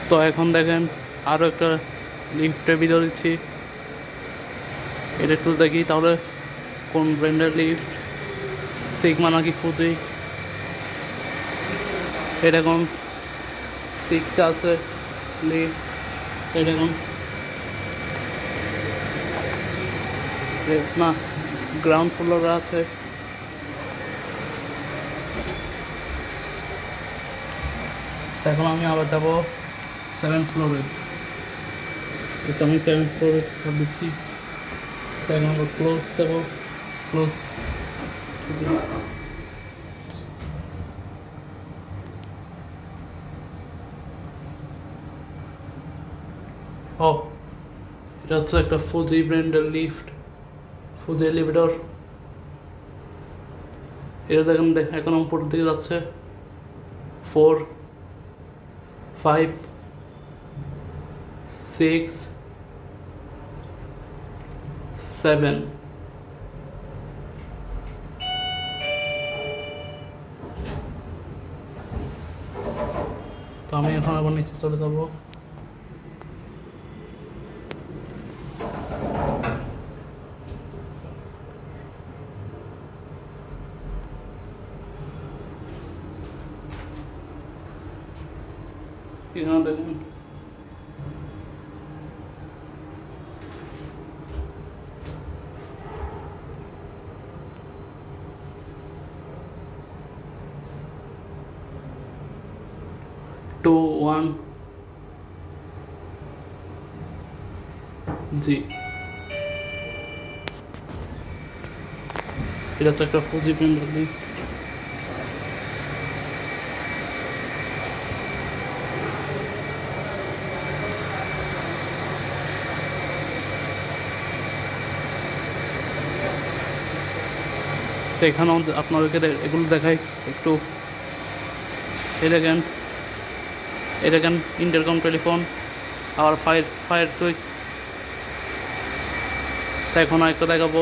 তো এখন দেখেন আরও একটা লিফটের ভিডিও দিচ্ছি, এটা একটু দেখি তাহলে কোন ব্র্যান্ডের লিফট, সিগমা নাকি ফুজি। এটা এখন 6 আছে লিফট, এটা এখন না গ্রাউন্ড ফ্লোরে আছে। এখন আমি আবার যাব 7 ফ্লোরে, আমি 7 ফ্লোরে চাপ দিচ্ছি। এখন আমরা ক্লোজ দেবো, ক্লোজ। ও, এটা হচ্ছে একটা ফুজি ব্র্যান্ডের লিফট, ফুজি এলিভেটর। এটা দেখেন এখন উপর দিকে যাচ্ছে 4, 5, 6, 7। তো আমি এখন আবার নিচে চলে যাব। এখানে দেখুন টু 1 জি, এটা হচ্ছে একটা ফুজি ব্র্যান্ডের লিফট। তো এখানেও আপনাদেরকে এগুলো দেখাই একটু। এই দেখেন, এই দেখেন ইন্টারকম টেলিফোন আর ফায়ার সুইচ। তো এখন আরেকটা দেখাবো।